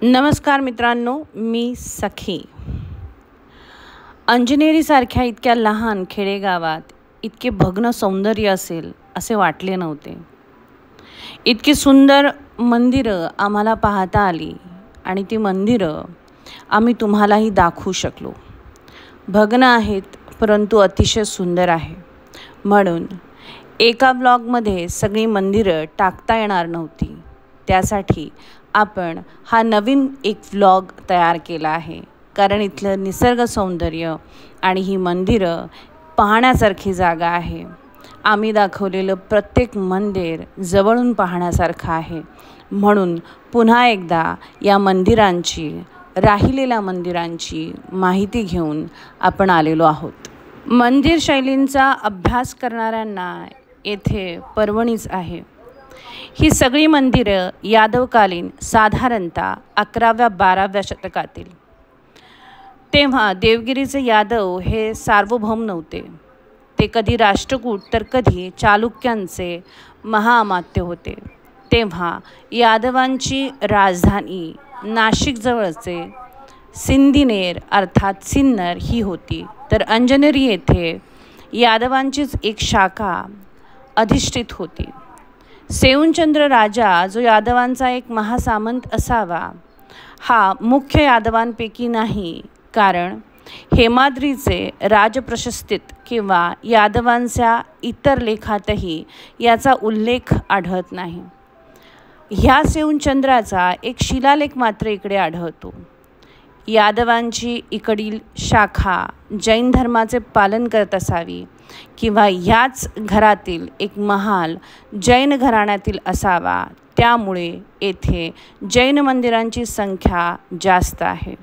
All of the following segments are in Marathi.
नमस्कार मित्रांनो, मी सखी. अंजनेरीसारख्या इतक्या लहान खेडेगावात इतके भग्न सौंदर्य असेल असे वाटले नव्हते. इतकी सुंदर मंदिरं आम्हाला पाहता आली आणि ती मंदिरं आम्ही तुम्हालाही दाखवू शकलो. भग्न आहेत परंतु अतिशय सुंदर आहे. म्हणून एका ब्लॉगमध्ये सगळी मंदिरं टाकता येणार नव्हती. त्यासाठी आपण हा नवीन एक व्लॉग तयार केला आहे. कारण इथलं निसर्ग सौंदर्य आणि ही मंदिरं पाहण्यासारखी जागा आहे. आम्ही दाखवलेलं प्रत्येक मंदिर जवळून पाहण्यासारखं आहे. म्हणून पुन्हा एकदा या मंदिरांची, राहिलेल्या मंदिरांची माहिती घेऊन आपण आलेलो आहोत. मंदिर शैलींचा अभ्यास करणाऱ्यांना येथे पर्वणीच आहे. ही सगळी मंदिरं यादवकालीन साधारणतः 11व्या-12व्या शतकातील. तेव्हा देवगिरीचे यादव हे सार्वभौम नव्हते. ते कधी राष्ट्रकूट तर कधी चालुक्यांचे महाअमात्य होते. तेव्हा यादवांची राजधानी नाशिकजवळचे सिंदीनेर अर्थात सिन्नर ही होती. तर अंजनेरी येथे यादवांचीच एक शाखा अधिष्ठित होती. सेऊणचंद्र राजा, जो यादवांचा एक महासामंत असावा, हा मुख्य यादवांपैकी नाही. कारण हेमाद्रीचे राजप्रशस्तीत किंवा यादवांच्या इतर लेखातही याचा उल्लेख आढळत नाही. ह्या सेऊणचंद्राचा एक शिलालेख मात्र इकडे आढळतो. यादवांची इकडील शाखा जैन धर्माचे पालन करत असावी किंवा ह्याच घरातील एक महाल जैन घराण्यातील असावा. त्यामुळे येथे जैन मंदिरांची संख्या जास्त आहे.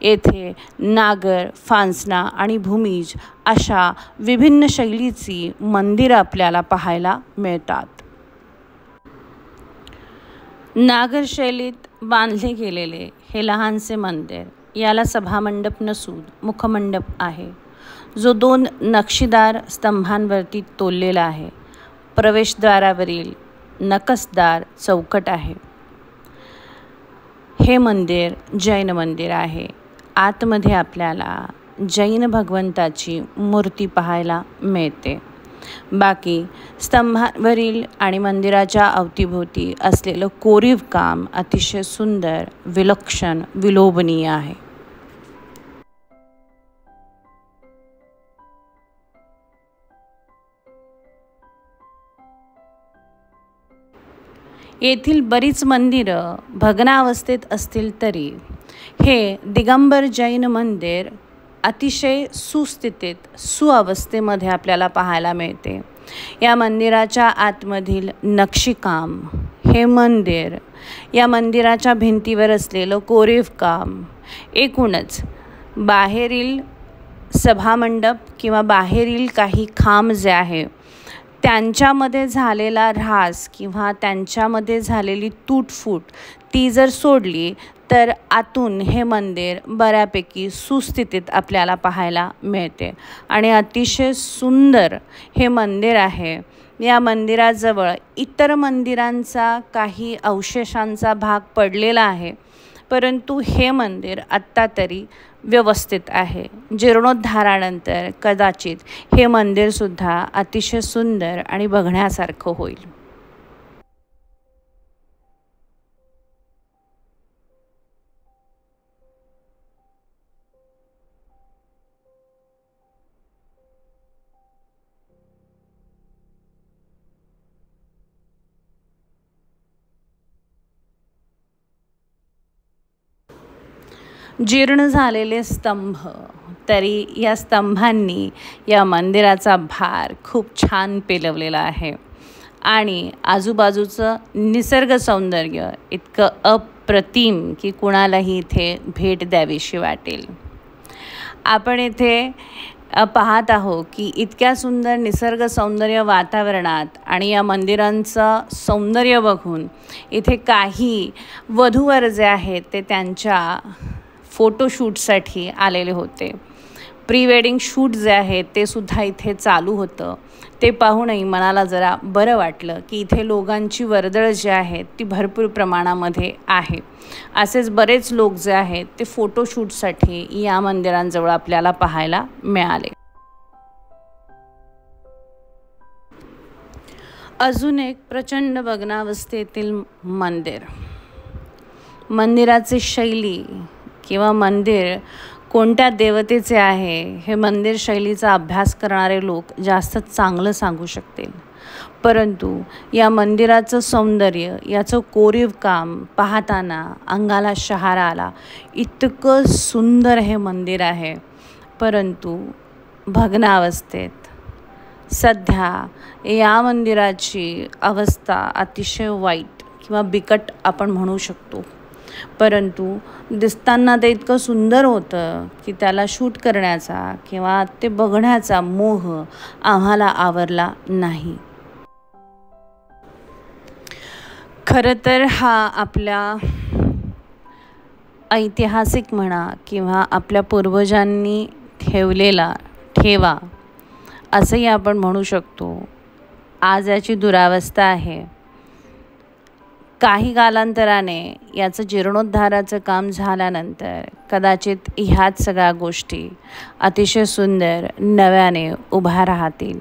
येथे नागर, फांसना आणि भूमिज अशा विभिन्न शैलीची मंदिरं आपल्याला पाहायला मिळतात. नागर शैलीत बांधले गेलेले हे लहानसे मंदिर, याला सभामंडप नसून मुखमंडप आहे, जो 2 नक्षीदार स्तंभांवरती तोललेला आहे. प्रवेशद्वारावरील नकसदार चौकट आहे. हे मंदिर जैन मंदिर आहे. आतमध्ये आपल्याला जैन भगवंताची मूर्ती पाहायला मिळते. बाकी स्तंभावरील आणि मंदिराच्या अवतीभोवती असलेलं कोरीव काम अतिशय सुंदर, विलक्षण, विलोभनीय आहे. येथील बरीच मंदिरं भग्नावस्थेत असतील तरी हे दिगंबर जैन मंदिर अतिशय सुस्थितीत, सुअवस्थेमध्ये आपल्याला पाहायला मिळते. या मंदिराच्या आतमधील नक्षीकाम, हे मंदिर, या मंदिराच्या भिंतीवर असलेलं कोरीव काम, एकूणच बाहेरील सभामंडप किंवा बाहेरील काही खांब जे आहे त्यांच्यामध्ये झालेला ऱ्हास किंवा त्यांच्यामध्ये झालेली तुटफूट ती जर सोडली तर आतून हे मंदिर बऱ्यापैकी सुस्थितीत आपल्याला पाहायला मिळते आणि अतिशय सुंदर हे मंदिर आहे. या मंदिराजवळ इतर मंदिरांचा काही अवशेषांचा भाग पडलेला आहे, परंतु हे मंदिर आत्ता तरी व्यवस्थित आहे. जीर्णोद्धारानंतर कदाचित हे मंदिरसुद्धा अतिशय सुंदर आणि बघण्यासारखं होईल. जीर्ण झालेले स्तंभ, तरी या स्तंभांनी या मंदिराचा भार खूप छान पेलवलेला आहे आणि आजूबाजूचं निसर्ग सौंदर्य इतकं अप्रतिम की कुणालाही इथे भेट द्यावीशी वाटेल. आपण इथे पाहत आहोत की इतक्या सुंदर निसर्ग सौंदर्य वातावरणात आणि या मंदिरांचं सौंदर्य बघून इथे काही वधूवर जे आहेत ते त्यांच्या फोटोशूटसाठी आलेले होते. प्री वेडिंग शूट जे आहे ते सुद्धा इथे चालू होतं. ते पाहूनही मनाला जरा बरं वाटलं की इथे लोकांची वर्दळ जी आहे ती भरपूर प्रमाणामध्ये आहे. असेच बरेच लोक जे आहेत ते फोटोशूटसाठी या मंदिरांजवळ आपल्याला पाहायला मिळाले. अजून एक प्रचंड भग्नावस्थेतील मंदिर. मंदिराची शैली किंवा मंदिर कोणत्या देवतेचे आहे हे मंदिर शैलीचा अभ्यास करणारे लोक जास्त चांगलं सांगू शकतील. परंतु या मंदिराचं सौंदर्य, याचं कोरीव काम पाहताना अंगाला शहारा आला. इतकं सुंदर हे मंदिर आहे, परंतु भग्नावस्थेत. सध्या या मंदिराची अवस्था अतिशय वाईट किंवा बिकट आपण म्हणू शकतो. परंतु दिसताना ते इतकं सुंदर होतं की त्याला शूट करण्याचा किंवा ते बघण्याचा मोह आम्हाला आवरला नाही. खरं तर हा आपल्या ऐतिहासिक म्हणा किंवा आपल्या पूर्वजांनी ठेवलेला ठेवा असंही आपण म्हणू शकतो. आज याची दुरावस्था आहे. काही कालांतराने याचं जीर्णोद्धाराचं काम झाल्यानंतर कदाचित ह्याच सगळ्या गोष्टी अतिशय सुंदर नव्याने उभ्या राहतील.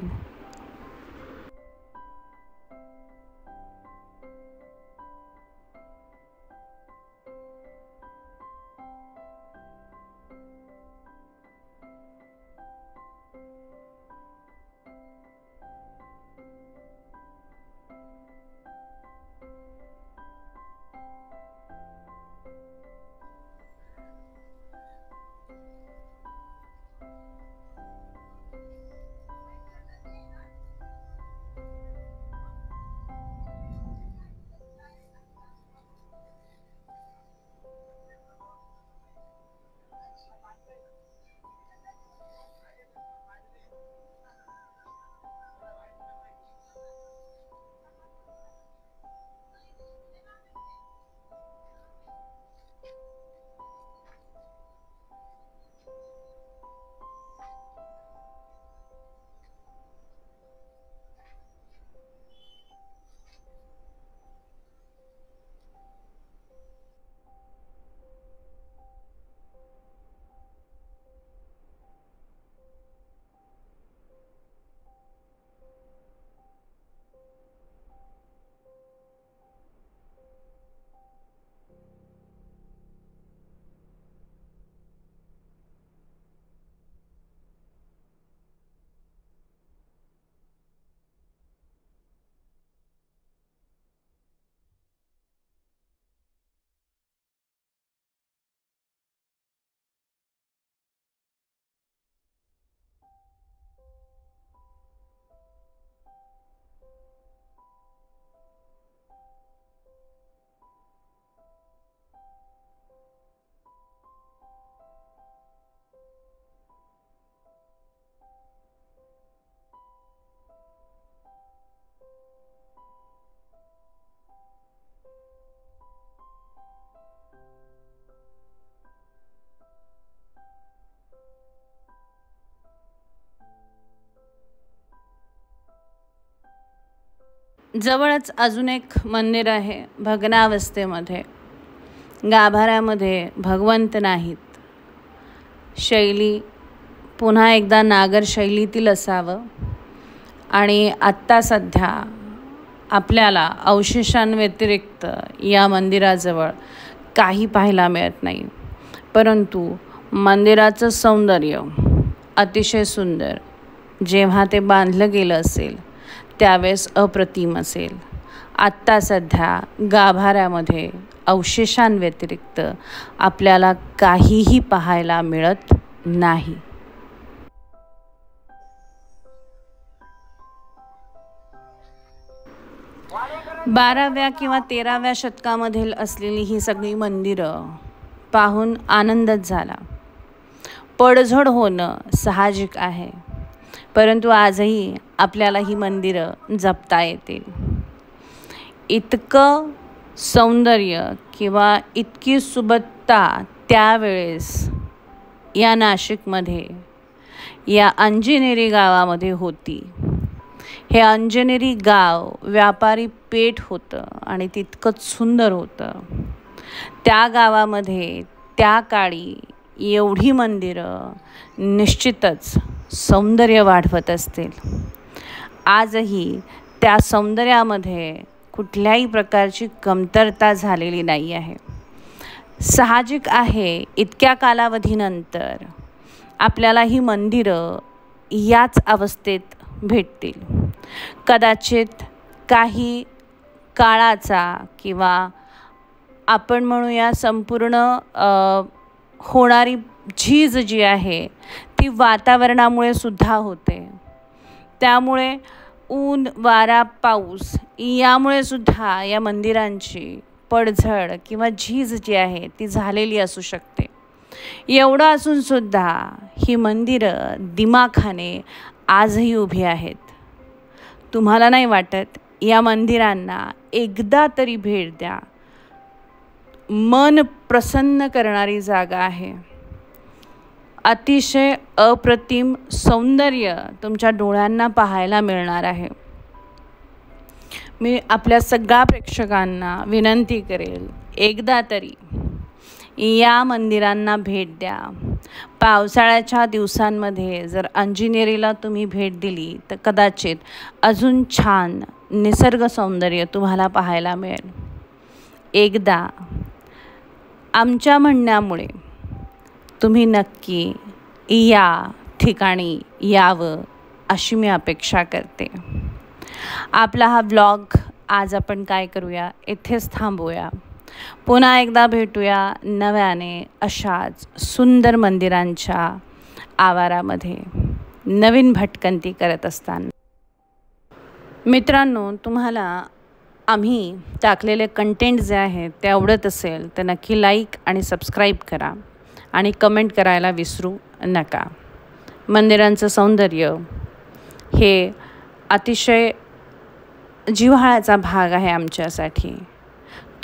जवळच अजून एक मंदिर आहे भग्नावस्थेमध्ये. गाभाऱ्यामध्ये भगवंत नाहीत. शैली पुन्हा एकदा नागर शैलीतील असावं. आणि आत्ता सध्या आपल्याला अवशेषांव्यतिरिक्त या मंदिराजवळ काही पाहायला मिळत नाही. परंतु मंदिराचं सौंदर्य अतिशय सुंदर. जेव्हा ते बांधलं गेलं असेल त्यावेळेस अप्रतिम असेल. आत्ता सध्या गाभाऱ्यामध्ये अवशेषांव्यतिरिक्त आपल्याला काहीही पाहायला मिळत नाही. बाराव्या किंवा 13व्या शतकामधील असलेली ही सगळी मंदिरं पाहून आनंदच झाला. पडझड होणं साहजिक आहे, परंतु आजही आपल्याला ही मंदिरं जपता येतील. इतकं सौंदर्य किंवा इतकी सुबत्ता त्यावेळेस या नाशिकमध्ये या अंजनेरी गावामध्ये होती. हे अंजनेरी गाव व्यापारी पेठ होतं आणि तितकंच सुंदर होतं. त्या गावामध्ये त्या काळी एवढी मंदिरं निश्चितच सौंदर्य वाढवत असतील. आजही त्या सौंदर्यामध्ये कुठल्याही प्रकारची कमतरता झालेली नाही आहे. साहजिक आहे, इतक्या कालावधीनंतर आपल्याला ही मंदिरं याच अवस्थेत भेटतील. कदाचित काही काळाचा किंवा आपण म्हणूया संपूर्ण होणारी झीज जी आहे ती वातावरणामुळे सुद्धा होते. त्यामुळे ऊन, वारा, पाऊस यामुळे सुद्धा या मंदिरांची पडझड किंवा झीज जी आहे ती झालेली असू शकते. एवढं असून सुद्धा ही मंदिरं दिमाखाने आजही उभी आहेत. तुम्हाला नाही वाटत या मंदिरांना एकदा तरी भेट द्या? मन प्रसन्न करणारी जागा आहे. अतिशय अप्रतिम सौंदर्य तुमच्या डोळ्यांना पाहायला मिळणार आहे. मी आपल्या सगळ्या प्रेक्षकांना विनंती करेल, एकदा तरी या मंदिरांना भेट द्या. पावसाळ्याच्या दिवसांमध्ये जर अंजनेरीला तुम्ही भेट दिली तर कदाचित अजून छान निसर्ग सौंदर्य तुम्हाला पाहायला मिळेल. एकदा आमच्या म्हणण्यामुळे तुम्ही नक्की या ठिकाणी यावं अशी मी अपेक्षा करते. आपला हा व्लॉग आज आपण काय करूया, इथेच थांबूया. पुन्हा एकदा भेटूया नव्याने अशाच सुंदर मंदिरांच्या आवारामध्ये नवीन भटकंती करत असताना. मित्रांनो, तुम्हाला आम्ही टाकलेले कंटेंट जे आहेत ते आवडत असेल तर नक्की लाईक आणि सबस्क्राईब करा आणि कमेंट करायला विसरू नका. मंदिरांचं सौंदर्य हे अतिशय जिव्हाळ्याचा भाग आहे आमच्यासाठी.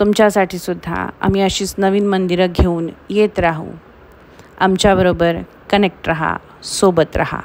तुमच्यासाठी सुद्धा आम्ही अशीच नवीन मंदिरं घेऊन येत राहू. आमच्याबरोबर कनेक्ट रहा, सोबत रहा.